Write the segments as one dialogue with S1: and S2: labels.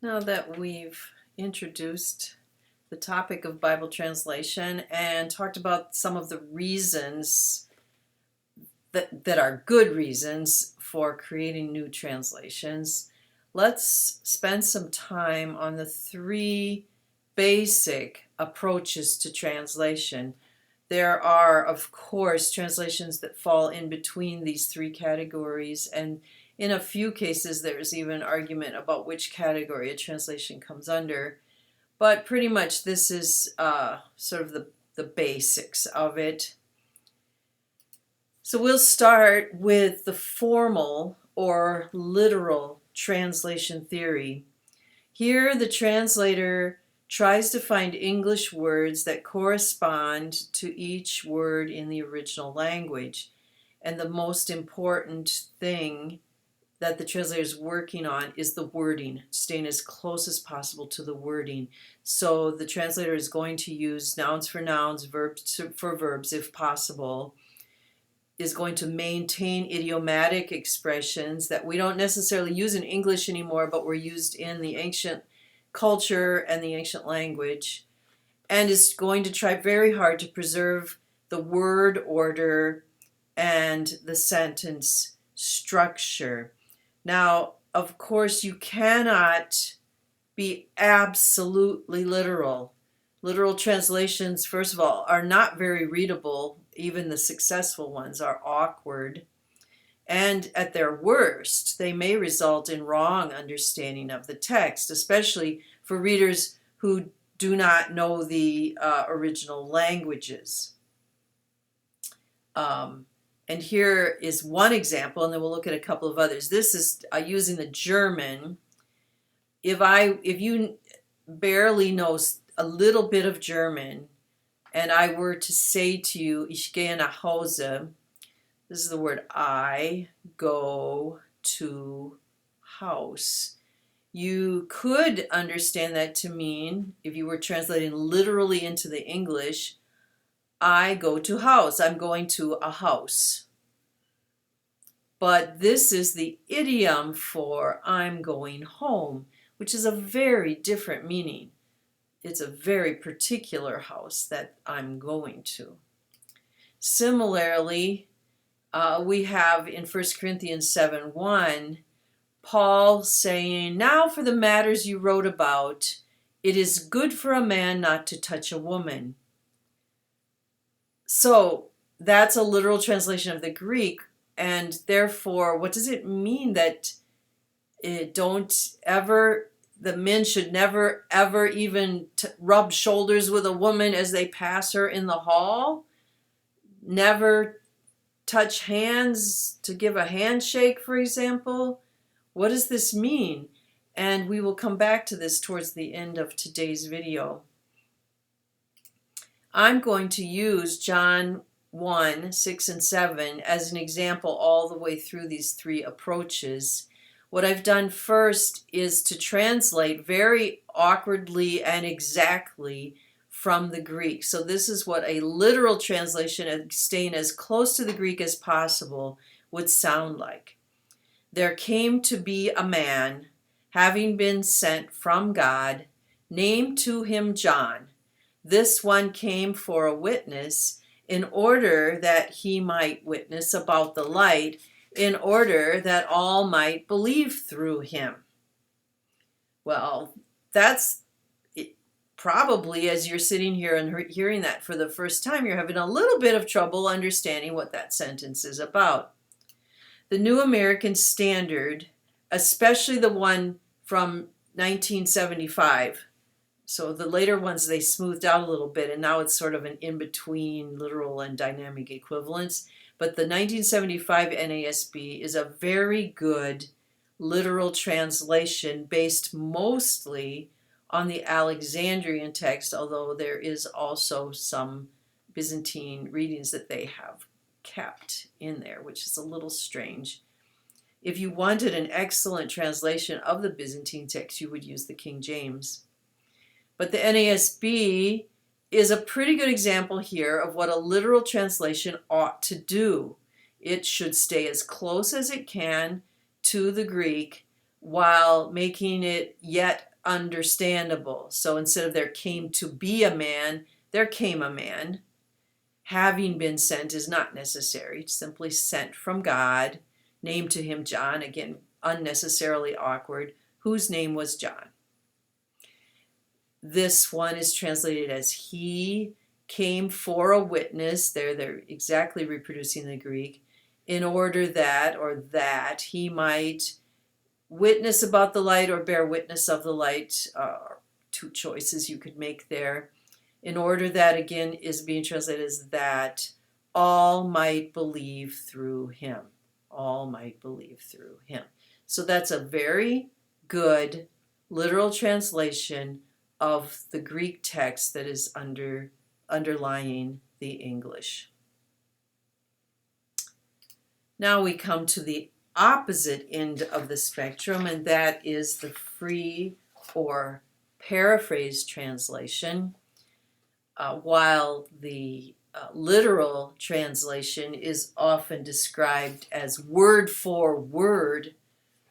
S1: Now that we've introduced the topic of Bible translation and talked about some of the reasons that are good reasons for creating new translations, let's spend some time on the three basic approaches to translation. There are, of course, translations that fall in between these three categories, and in a few cases there's even argument about which category a translation comes under. But pretty much this is sort of the basics of it. So we'll start with the formal or literal translation theory. Here the translator tries to find English words that correspond to each word in the original language. And the most important thing that the translator is working on is the wording, staying as close as possible to the wording. So the translator is going to use nouns for nouns, verbs for verbs if possible, is going to maintain idiomatic expressions that we don't necessarily use in English anymore, but were used in the ancient culture and the ancient language, and is going to try very hard to preserve the word order and the sentence structure. Now, of course, you cannot be absolutely literal. Literal translations, first of all, are not very readable. Even the successful ones are awkward. And at their worst, they may result in wrong understanding of the text, especially for readers who do not know the original languages. And here is one example, and then we'll look at a couple of others. This is using the German. If you barely know a little bit of German, and I were to say to you, ich gehe nach Hause, this is the word I go to house. You could understand that to mean, if you were translating literally into the English, I go to house. I'm going to a house. But this is the idiom for I'm going home, which is a very different meaning. It's a very particular house that I'm going to. Similarly, we have in 1 Corinthians 7:1, Paul saying, now for the matters you wrote about, it is good for a man not to touch a woman. So that's a literal translation of the Greek, and therefore, what does it mean that the men should never ever even rub shoulders with a woman as they pass her in the hall? Never touch hands to give a handshake, for example? What does this mean? And we will come back to this towards the end of today's video. I'm going to use John 1, 6, and 7 as an example all the way through these three approaches. What I've done first is to translate very awkwardly and exactly from the Greek. So this is what a literal translation, staying as close to the Greek as possible, would sound like. There came to be a man, having been sent from God, named to him John. This one came for a witness, in order that he might witness about the light, in order that all might believe through him. Well, that's probably, as you're sitting here and hearing that for the first time, you're having a little bit of trouble understanding what that sentence is about. The New American Standard, especially the one from 1975, so the later ones they smoothed out a little bit, and now it's sort of an in-between literal and dynamic equivalence. But the 1975 NASB is a very good literal translation based mostly on the Alexandrian text, although there is also some Byzantine readings that they have kept in there, which is a little strange. If you wanted an excellent translation of the Byzantine text, you would use the King James. But the NASB is a pretty good example here of what a literal translation ought to do. It should stay as close as it can to the Greek while making it yet understandable. So instead of there came to be a man, there came a man. Having been sent is not necessary. It's simply sent from God. Name to him John, again, unnecessarily awkward, whose name was John. This one is translated as he came for a witness. They're exactly reproducing the Greek, in order that, or that he might witness about the light or bear witness of the light. Two choices you could make there. In order that, again, is being translated as that all might believe through him. All might believe through him. So that's a very good literal translation of the Greek text that is underlying the English. Now we come to the opposite end of the spectrum, and that is the free or paraphrase translation. While the literal translation is often described as word for word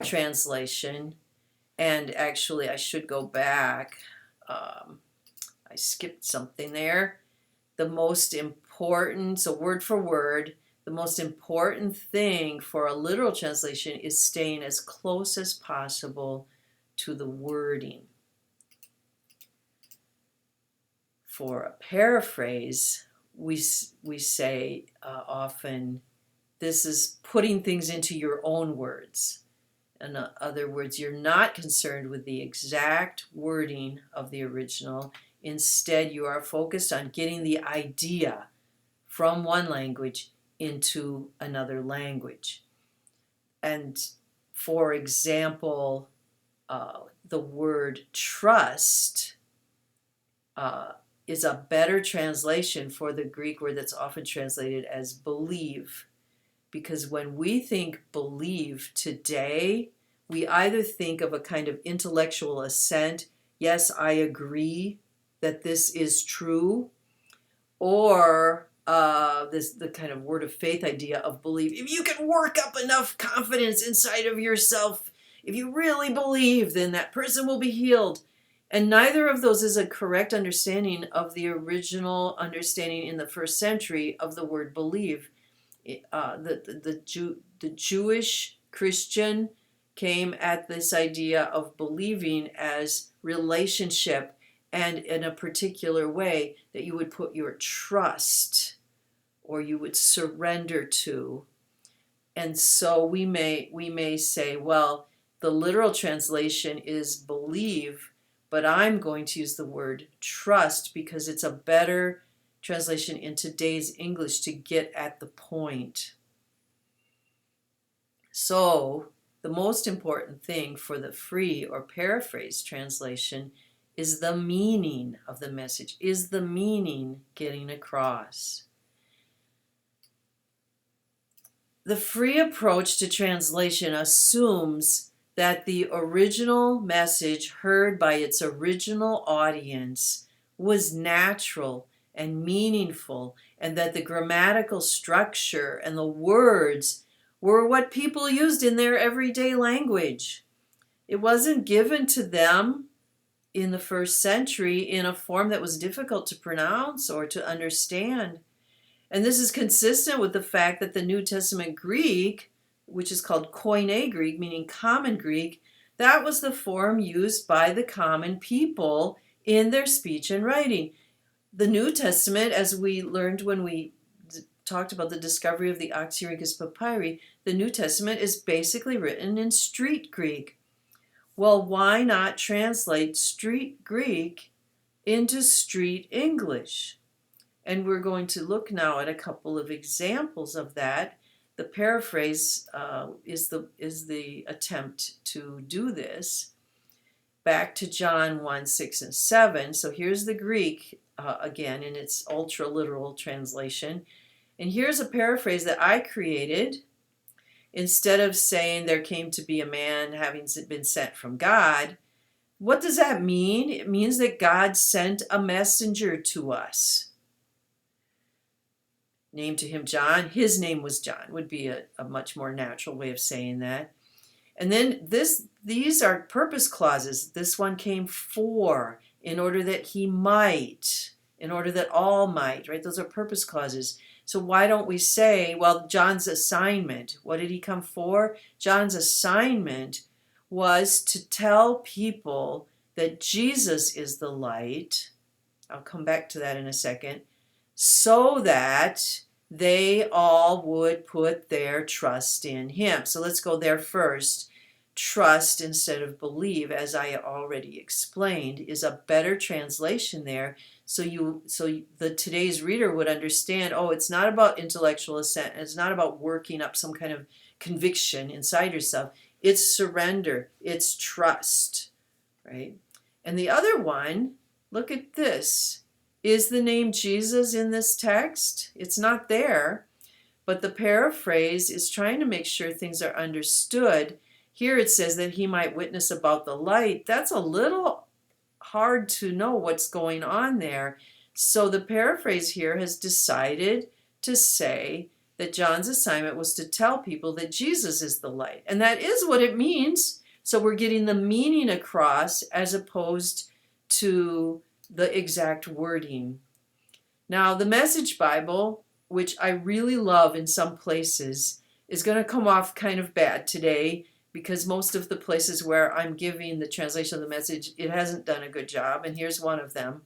S1: translation, and actually I should go back. I skipped something there. The most important, so word for word, the most important thing for a literal translation is staying as close as possible to the wording. For a paraphrase, we say often, this is putting things into your own words. In other words, you're not concerned with the exact wording of the original. Instead, you are focused on getting the idea from one language into another language. And for example, the word trust is a better translation for the Greek word that's often translated as believe. Because when we think believe today, we either think of a kind of intellectual assent, yes, I agree that this is true, or the kind of word of faith idea of believe. If you can work up enough confidence inside of yourself, if you really believe, then that person will be healed. And neither of those is a correct understanding of the original understanding in the first century of the word believe. The Jewish Christian came at this idea of believing as relationship, and in a particular way that you would put your trust or you would surrender to. And so we may say, well, the literal translation is believe, but I'm going to use the word trust because it's a better translation in today's English to get at the point. So the most important thing for the free or paraphrase translation is the meaning of the message. Is the meaning getting across? The free approach to translation assumes that the original message heard by its original audience was natural and meaningful, and that the grammatical structure and the words were what people used in their everyday language. It wasn't given to them in the first century in a form that was difficult to pronounce or to understand. And this is consistent with the fact that the New Testament Greek, which is called Koine Greek, meaning common Greek, that was the form used by the common people in their speech and writing. The New Testament, as we learned when we talked about the discovery of the Oxyrhynchus papyri, the New Testament is basically written in street Greek. Well, why not translate street Greek into street English? And we're going to look now at a couple of examples of that. The paraphrase is the attempt to do this. Back to John 1, 6, and 7. So here's the Greek again in its ultra-literal translation. And here's a paraphrase that I created. Instead of saying there came to be a man having been sent from God, what does that mean? It means that God sent a messenger to us. Name to him John. His name was John would be a much more natural way of saying that. And then these are purpose clauses. This one came for, in order that he might, in order that all might, right? Those are purpose clauses. So why don't we say, well, John's assignment, what did he come for? John's assignment was to tell people that Jesus is the light. I'll come back to that in a second. So that they all would put their trust in him. So let's go there first. Trust instead of believe, as I already explained, is a better translation there. So the today's reader would understand, oh, it's not about intellectual assent. It's not about working up some kind of conviction inside yourself. It's surrender. It's trust, right? And the other one, look at this. Is the name Jesus in this text? It's not there, but the paraphrase is trying to make sure things are understood. Here it says that he might witness about the light. That's a little hard to know what's going on there. So the paraphrase here has decided to say that John's assignment was to tell people that Jesus is the light. And that is what it means. So we're getting the meaning across as opposed to the exact wording. Now, the Message Bible, which I really love in some places, is going to come off kind of bad today because most of the places where I'm giving the translation of the Message, it hasn't done a good job. And here's one of them.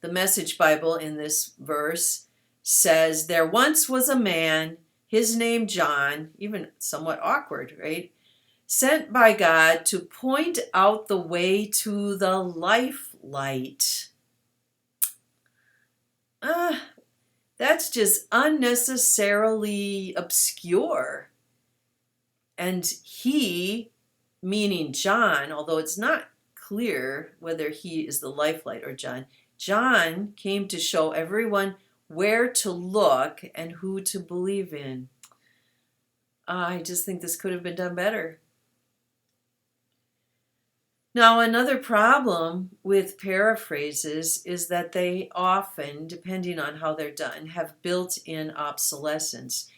S1: The Message Bible in this verse says, there once was a man, his name John, even somewhat awkward, right? Sent by God to point out the way to the life light. That's just unnecessarily obscure. And he, meaning John, although it's not clear whether he is the life light or John came to show everyone where to look and who to believe in. I just think this could have been done better. Now, another problem with paraphrases is that they often, depending on how they're done, have built-in obsolescence.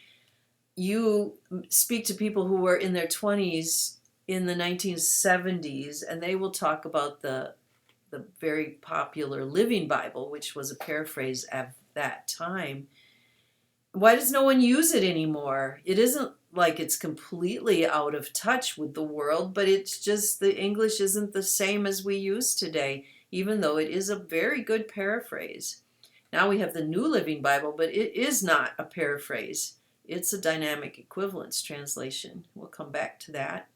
S1: You speak to people who were in their 20s in the 1970s, and they will talk about the very popular Living Bible, which was a paraphrase at that time. Why does no one use it anymore? It isn't like it's completely out of touch with the world, but it's just the English isn't the same as we use today, even though it is a very good paraphrase. Now we have the New Living Bible, but it is not a paraphrase. It's a dynamic equivalence translation. We'll come back to that.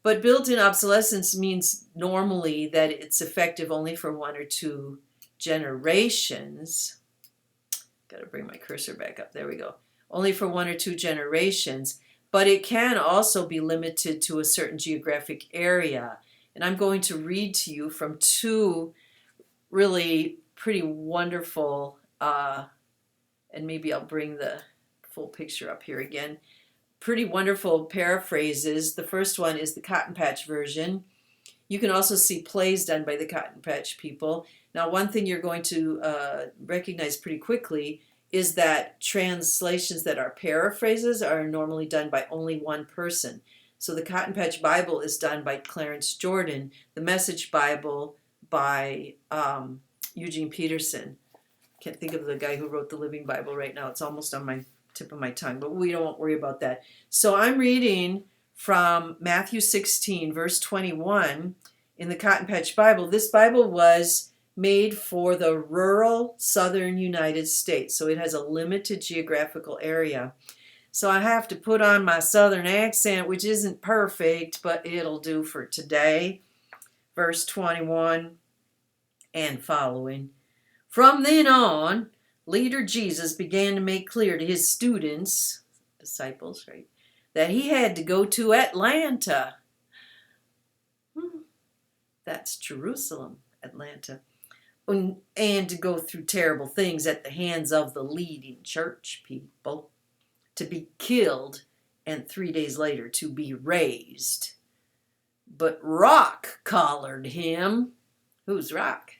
S1: But built-in obsolescence means normally that it's effective only for 1 or 2 generations. Got to bring my cursor back up. There we go. Only for 1 or 2 generations, but it can also be limited to a certain geographic area. And I'm going to read to you from 2 really pretty wonderful, and maybe I'll bring the full picture up here again, pretty wonderful paraphrases. The first one is the Cotton Patch version. You can also see plays done by the Cotton Patch people. Now, one thing you're going to recognize pretty quickly is that translations that are paraphrases are normally done by only one person. So the Cotton Patch Bible is done by Clarence Jordan, the Message Bible by Eugene Peterson. Can't think of the guy who wrote the Living Bible right now. It's almost on my tip of my tongue, but we don't worry about that. So I'm reading from Matthew 16, verse 21 in the Cotton Patch Bible. This Bible was made for the rural southern United States, so it has a limited geographical area. So I have to put on my southern accent, which isn't perfect, but it'll do for today. Verse 21 and following. From then on, leader Jesus began to make clear to his students, disciples, right, that he had to go to Atlanta. That's Jerusalem, Atlanta. And to go through terrible things at the hands of the leading church people, to be killed, and 3 days later to be raised. But Rock collared him. Who's Rock?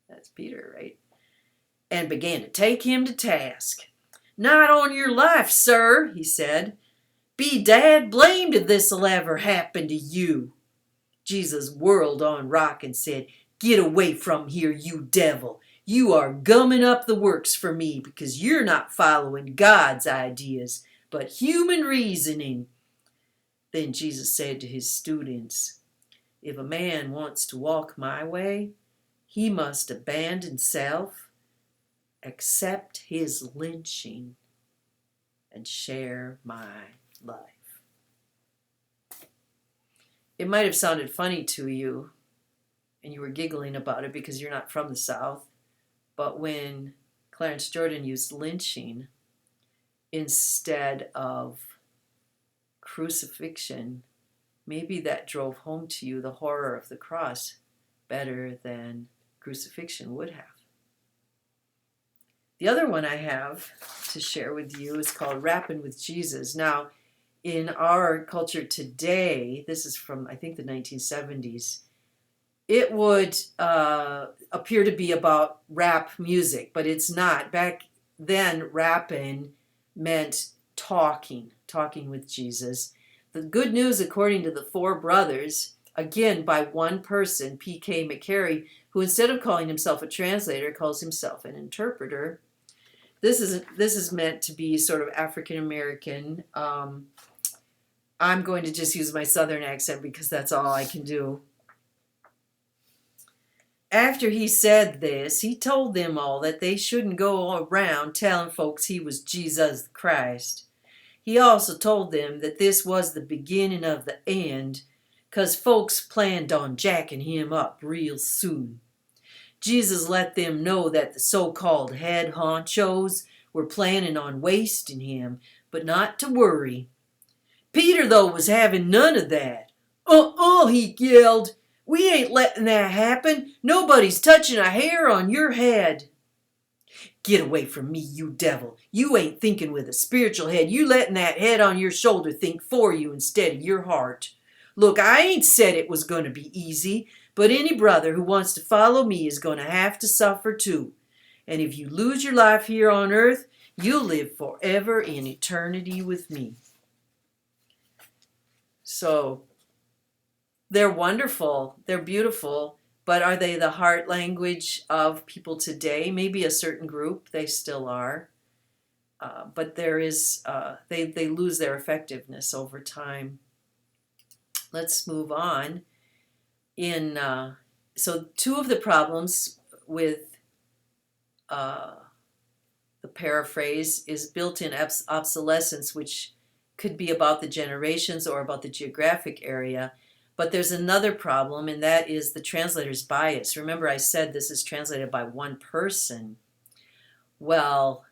S1: That's Peter, right? And began to take him to task. Not on your life, sir, he said. Be dad blamed if this'll ever happen to you. Jesus whirled on Rock and said, Get away from here, you devil. You are gumming up the works for me because you're not following God's ideas, but human reasoning. Then Jesus said to his students, If a man wants to walk my way, he must abandon self, accept his lynching, and share my life. It might have sounded funny to you, and you were giggling about it because you're not from the South, but when Clarence Jordan used lynching instead of crucifixion, maybe that drove home to you the horror of the cross better than crucifixion would have. The other one I have to share with you is called Rapping with Jesus. Now, in our culture today, this is from, I think, the 1970s, it would appear to be about rap music, but it's not. Back then, rapping meant talking with Jesus. The good news, according to the four brothers, again by one person, P.K. McCary, who instead of calling himself a translator, calls himself an interpreter. This is meant to be sort of African American. I'm going to just use my Southern accent because that's all I can do. After he said this, he told them all that they shouldn't go around telling folks he was Jesus Christ. He also told them that this was the beginning of the end, 'cause folks planned on jacking him up real soon. Jesus let them know that the so-called head honchos were planning on wasting him, but not to worry. Peter, though, was having none of that. He yelled. We ain't letting that happen. Nobody's touching a hair on your head. Get away from me, you devil. You ain't thinking with a spiritual head. You letting that head on your shoulder think for you instead of your heart. Look, I ain't said it was going to be easy, but any brother who wants to follow me is going to have to suffer too. And if you lose your life here on earth, you'll live forever in eternity with me. So, they're wonderful, they're beautiful, but are they the heart language of people today? Maybe a certain group, they still are. But there is, they lose their effectiveness over time. Let's move on. So two of the problems with the paraphrase is built-in obsolescence, which could be about the generations or about the geographic area. But there's another problem, and that is the translator's bias. Remember, I said this is translated by one person. Well,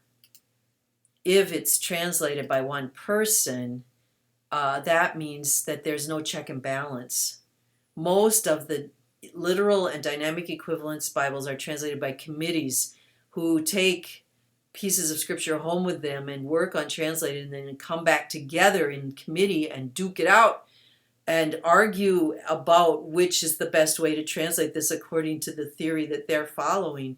S1: if it's translated by one person, that means that there's no check and balance. Most of the literal and dynamic equivalence Bibles are translated by committees who take pieces of scripture home with them and work on translating and then come back together in committee and duke it out and argue about which is the best way to translate this according to the theory that they're following.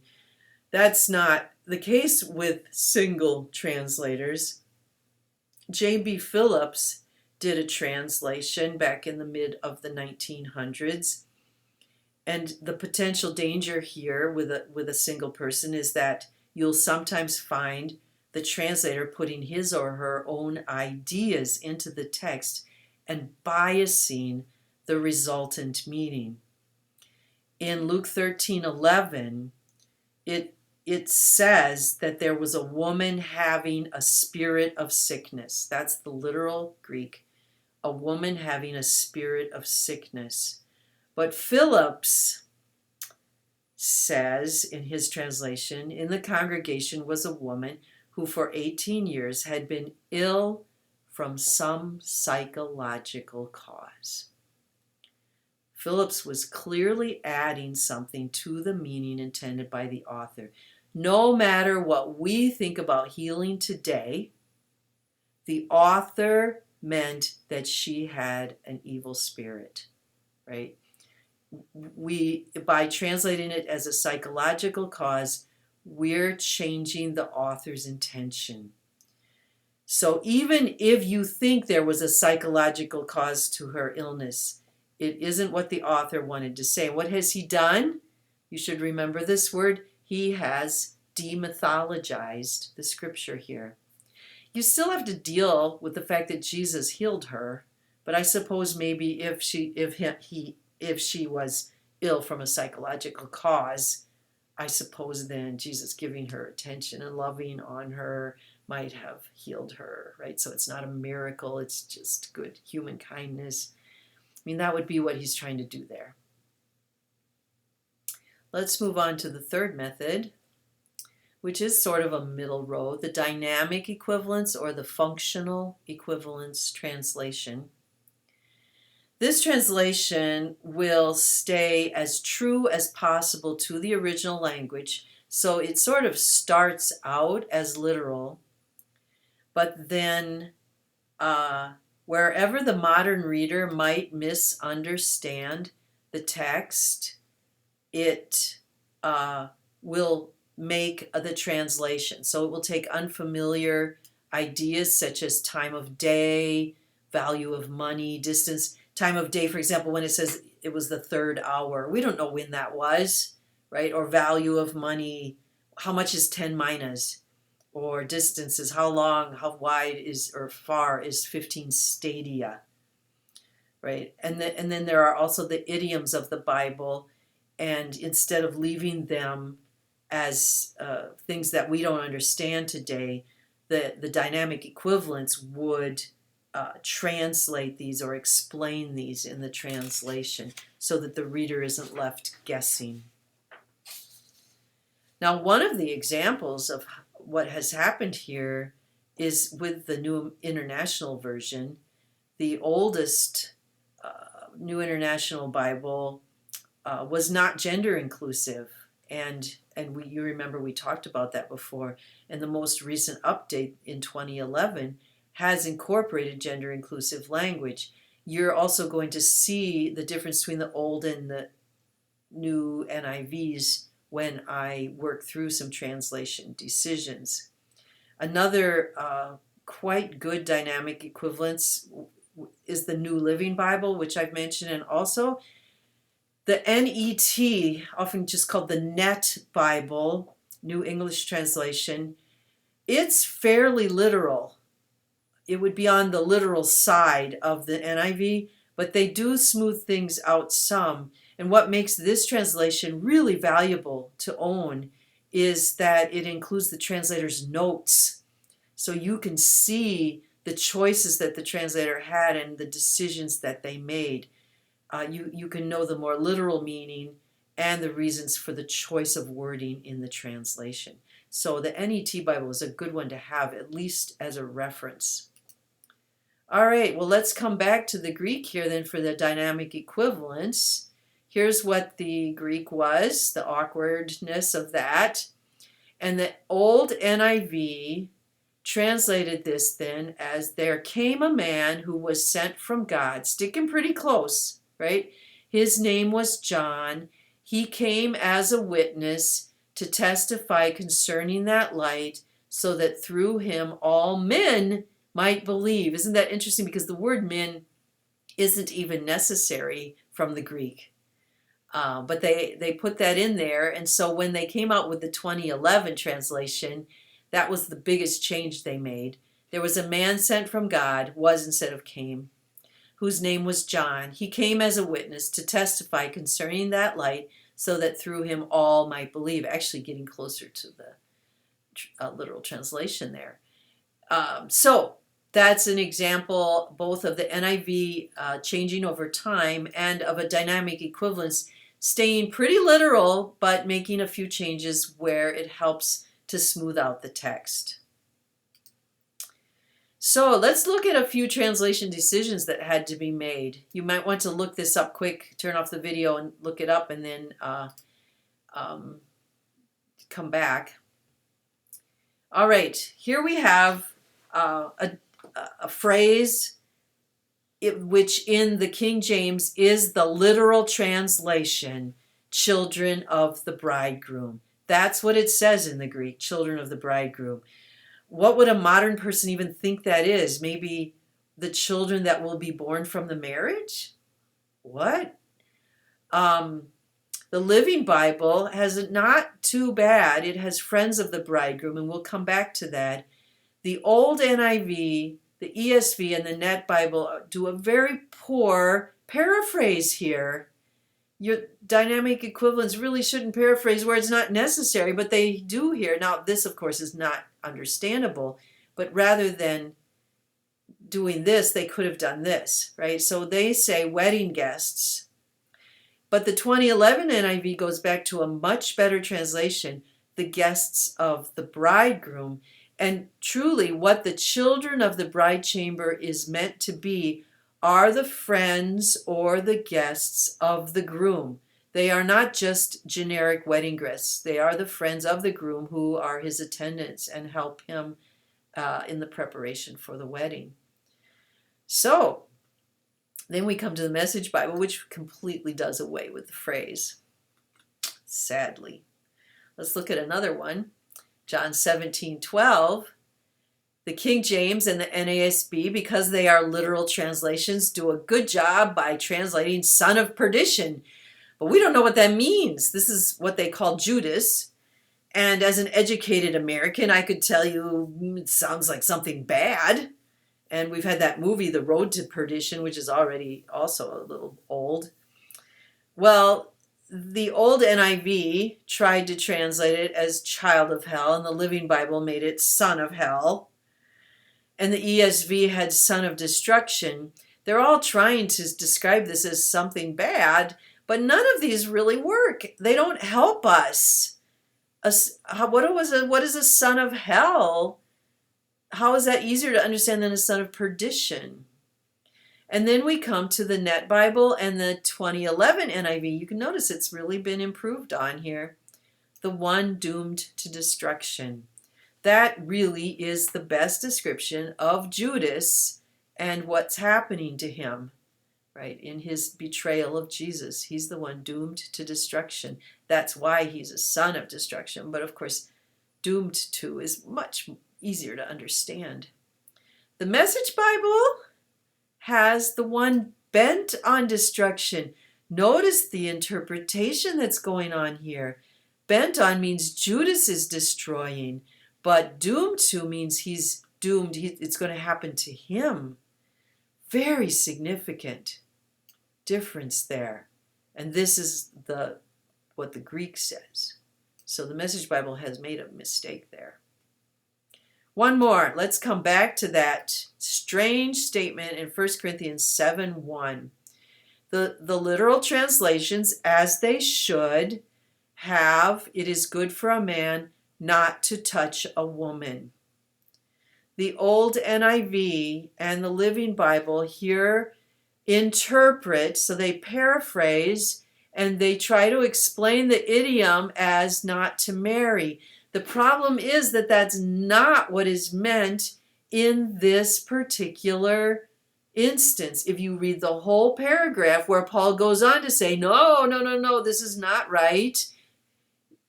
S1: That's not the case with single translators. J.B. Phillips did a translation back in the mid of the 1900s. And the potential danger here with a single person is that you'll sometimes find the translator putting his or her own ideas into the text and biasing the resultant meaning. In Luke 13:11, it says that there was a woman having a spirit of sickness. That's the literal Greek. A woman having a spirit of sickness. But Phillips says in his translation, in the congregation was a woman who for 18 years had been ill from some psychological cause. Phillips was clearly adding something to the meaning intended by the author. No matter what we think about healing today, the author meant that she had an evil spirit, right? By translating it as a psychological cause, we're changing the author's intention. So even if you think there was a psychological cause to her illness, it isn't what the author wanted to say. What has he done? You should remember this word. He has demythologized the scripture here. You still have to deal with the fact that Jesus healed her, but I suppose maybe if she was ill from a psychological cause, I suppose then Jesus giving her attention and loving on her might have healed her, right? So it's not a miracle, it's just good human kindness. I mean, that would be what he's trying to do there. Let's move on to the third method, which is sort of a middle road, the dynamic equivalence or the functional equivalence translation. This translation will stay as true as possible to the original language, so it sort of starts out as literal, but then wherever the modern reader might misunderstand the text, it will make the translation. So it will take unfamiliar ideas such as time of day, value of money, distance. Time of day, for example, when it says it was the third hour, we don't know when that was, right? Or value of money, how much is 10 minas? Or distances, how long, how wide is, or far is 15 stadia, right? And then there are also the idioms of the Bible, and instead of leaving them as things that we don't understand today, the dynamic equivalence would translate these or explain these in the translation so that the reader isn't left guessing. Now, one of the examples of what has happened here is with the New International Version. The oldest New International Bible was not gender inclusive, and you remember we talked about that before. And the most recent update in 2011 has incorporated gender inclusive language. You're also going to see the difference between the old and the new NIVs when I work through some translation decisions. Another quite good dynamic equivalence is the New Living Bible, which I've mentioned, and also the NET, often just called the Net Bible, New English Translation. It's fairly literal. It would be on the literal side of the NIV, but they do smooth things out some. And what makes this translation really valuable to own is that it includes the translator's notes. So you can see the choices that the translator had and the decisions that they made. You can know the more literal meaning and the reasons for the choice of wording in the translation. So the NET Bible is a good one to have, at least as a reference. All right, well, let's come back to the Greek here then for the dynamic equivalence. Here's what the Greek was, the awkwardness of that. And the old NIV translated this then as, there came a man who was sent from God, sticking pretty close, right? His name was John. He came as a witness to testify concerning that light, so that through him all men might believe. Isn't that interesting? Because the word men isn't even necessary from the Greek. But they put that in there. And so when they came out with the 2011 translation, that was the biggest change they made. There was a man sent from God, was instead of came, whose name was John. He came as a witness to testify concerning that light, so that through him all might believe. Actually getting closer to the literal translation there. So that's an example both of the NIV changing over time and of a dynamic equivalence staying pretty literal, but making a few changes where it helps to smooth out the text. So let's look at a few translation decisions that had to be made. You might want to look this up quick, turn off the video and look it up, and then come back. All right, here we have a phrase which in the King James is the literal translation, children of the bridegroom. That's what it says in the Greek, children of the bridegroom. What would a modern person even think that is? Maybe the children that will be born from the marriage? What? Um, the Living Bible has it not too bad. It has friends of the bridegroom, and we'll come back to that. The old NIV, the ESV, and the Net Bible do a very poor paraphrase here. Your dynamic equivalence really shouldn't paraphrase where it's not necessary, but they do here. Now, this, of course, is not understandable, but rather than doing this, they could have done this, right? So they say wedding guests. But the 2011 NIV goes back to a much better translation, the guests of the bridegroom. And truly, what the children of the bride chamber is meant to be are the friends or the guests of the groom. They are not just generic wedding guests. They are the friends of the groom who are his attendants and help him in the preparation for the wedding. So, then we come to the Message Bible, which completely does away with the phrase, sadly. Let's look at another one. John 17:12. The King James and the NASB, because they are literal translations, do a good job by translating son of perdition. But we don't know what that means. This is what they call Judas. And as an educated American, I could tell you it sounds like something bad. And we've had that movie, The Road to Perdition, which is already also a little old. Well, the old NIV tried to translate it as child of hell, and the Living Bible made it son of hell. And the ESV had son of destruction. They're all trying to describe this as something bad, but none of these really work. They don't help us. What is a son of hell? How is that easier to understand than a son of perdition? And then we come to the Net Bible and the 2011 NIV. You can notice it's really been improved on here. The one doomed to destruction. That really is the best description of Judas and what's happening to him, right? In his betrayal of Jesus. He's the one doomed to destruction. That's why he's a son of destruction. But of course, doomed to is much easier to understand. The Message Bible has the one bent on destruction. Notice the interpretation that's going on here. Bent on means Judas is destroying, but doomed to means he's doomed. It's going to happen to him. Very significant difference there. And this is what the Greek says. So the Message Bible has made a mistake there. One more. Let's come back to that strange statement in 1 Corinthians 7:1. The literal translations, as they should, have, it is good for a man not to touch a woman. The old NIV and the Living Bible here interpret, so they paraphrase, and they try to explain the idiom as not to marry. The problem is that that's not what is meant in this particular instance. If you read the whole paragraph where Paul goes on to say, no, this is not right.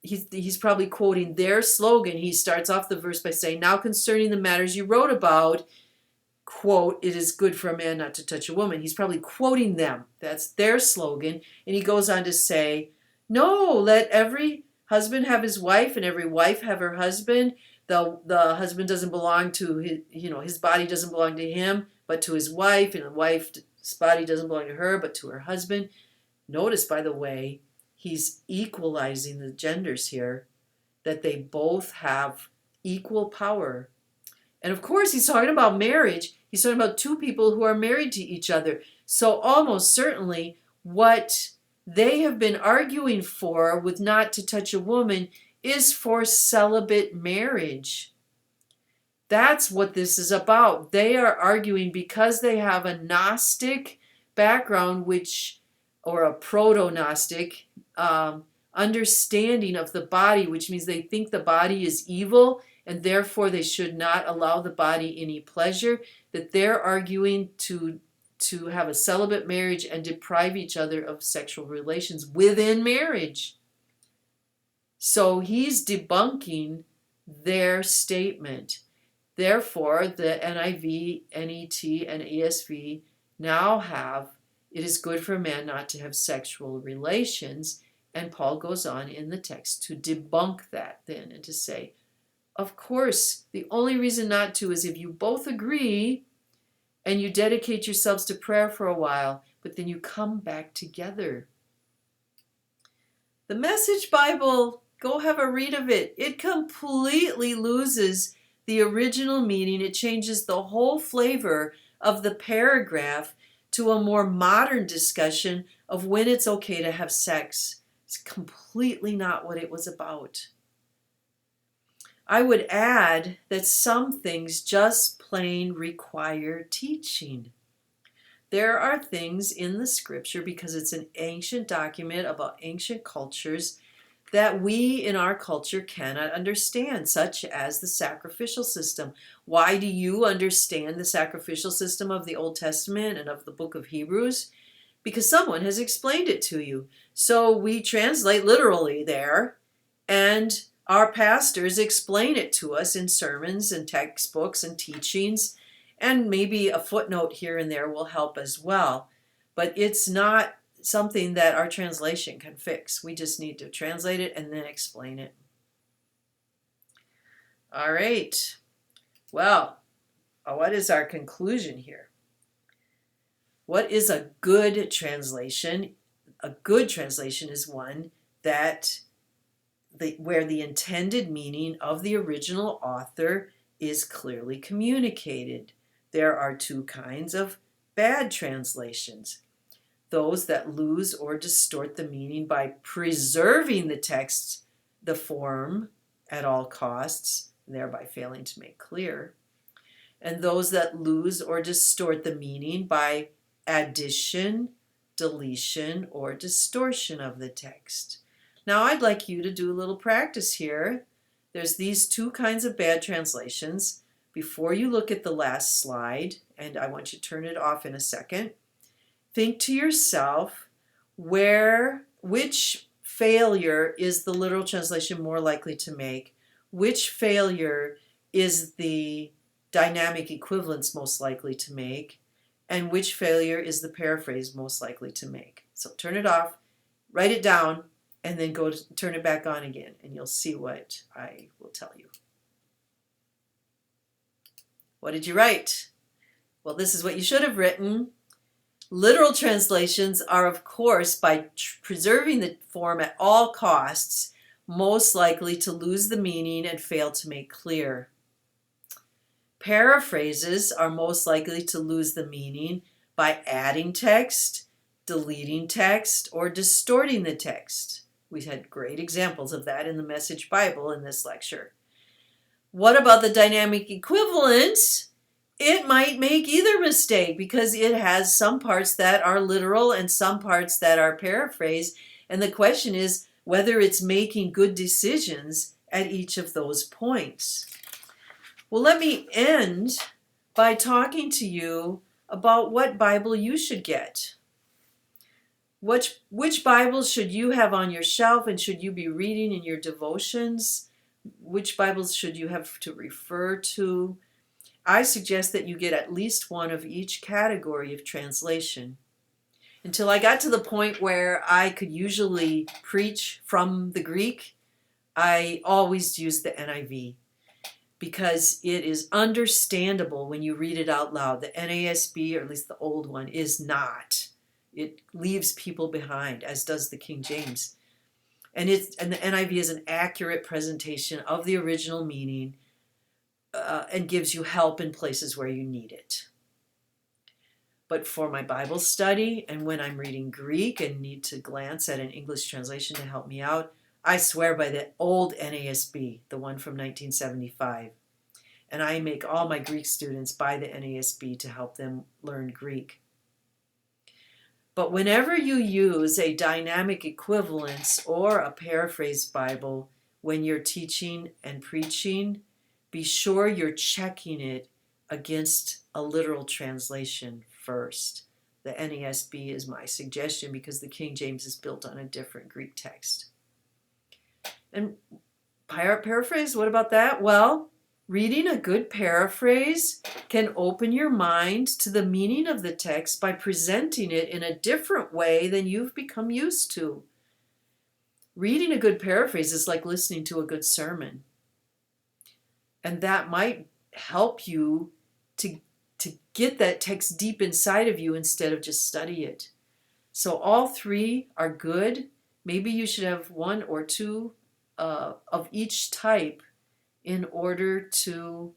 S1: He's probably quoting their slogan. He starts off the verse by saying, now concerning the matters you wrote about, quote, it is good for a man not to touch a woman. He's probably quoting them. That's their slogan. And he goes on to say, no, let every husband have his wife and every wife have her husband. The husband doesn't belong to his body doesn't belong to him, but to his wife, and the wife's body doesn't belong to her, but to her husband. Notice, by the way, he's equalizing the genders here, that they both have equal power. And of course, he's talking about marriage. He's talking about two people who are married to each other. So almost certainly what they have been arguing for with not to touch a woman is for celibate marriage. That's what this is about. They are arguing because they have a Gnostic background, or a proto-Gnostic understanding of the body, which means they think the body is evil and therefore they should not allow the body any pleasure, that they're arguing to have a celibate marriage and deprive each other of sexual relations within marriage. So he's debunking their statement. Therefore, the NIV, NET, and ESV now have, it is good for a man not to have sexual relations. And Paul goes on in the text to debunk that then and to say, of course, the only reason not to is if you both agree and you dedicate yourselves to prayer for a while, but then you come back together. The Message Bible, go have a read of it. It completely loses the original meaning. It changes the whole flavor of the paragraph to a more modern discussion of when it's okay to have sex. It's completely not what it was about. I would add that some things just plain require teaching. There are things in the scripture, because it's an ancient document about ancient cultures, that we in our culture cannot understand, such as the sacrificial system. Why do you understand the sacrificial system of the Old Testament and of the book of Hebrews? Because someone has explained it to you. So we translate literally there, and our pastors explain it to us in sermons and textbooks and teachings, and maybe a footnote here and there will help as well. But it's not something that our translation can fix. We just need to translate it and then explain it. All right. Well, what is our conclusion here? What is a good translation? A good translation is one that where the intended meaning of the original author is clearly communicated. There are two kinds of bad translations. Those that lose or distort the meaning by preserving the text, the form, at all costs, thereby failing to make clear. And those that lose or distort the meaning by addition, deletion, or distortion of the text. Now I'd like you to do a little practice here. There's these two kinds of bad translations. Before you look at the last slide, and I want you to turn it off in a second, think to yourself, which failure is the literal translation more likely to make? Which failure is the dynamic equivalence most likely to make? And which failure is the paraphrase most likely to make? So turn it off, write it down, and then turn it back on again, and you'll see what I will tell you. What did you write? Well, this is what you should have written. Literal translations are, of course, by preserving the form at all costs, most likely to lose the meaning and fail to make clear. Paraphrases are most likely to lose the meaning by adding text, deleting text, or distorting the text. We had great examples of that in the Message Bible in this lecture. What about the dynamic equivalence? It might make either mistake because it has some parts that are literal and some parts that are paraphrased. And the question is whether it's making good decisions at each of those points. Well, let me end by talking to you about what Bible you should get. Which Bibles should you have on your shelf and should you be reading in your devotions? Which Bibles should you have to refer to? I suggest that you get at least one of each category of translation. Until I got to the point where I could usually preach from the Greek, I always used the NIV because it is understandable when you read it out loud. The NASB, or at least the old one, is not. It leaves people behind, as does the King James. And the NIV is an accurate presentation of the original meaning and gives you help in places where you need it. But for my Bible study and when I'm reading Greek and need to glance at an English translation to help me out, I swear by the old NASB, the one from 1975. And I make all my Greek students buy the NASB to help them learn Greek. But whenever you use a dynamic equivalence or a paraphrase Bible when you're teaching and preaching, be sure you're checking it against a literal translation first. The NASB is my suggestion because the King James is built on a different Greek text. And paraphrase, what about that? Well, Reading a good paraphrase can open your mind to the meaning of the text by presenting it in a different way than you've become used to. Reading a good paraphrase is like listening to a good sermon. And that might help you to get that text deep inside of you instead of just study it. So all three are good. Maybe you should have one or two of each type in order to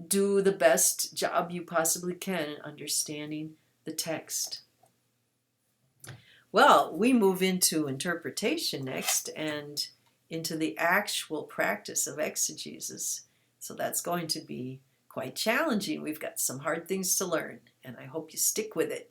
S1: do the best job you possibly can in understanding the text. Well, we move into interpretation next and into the actual practice of exegesis. So that's going to be quite challenging. We've got some hard things to learn, and I hope you stick with it.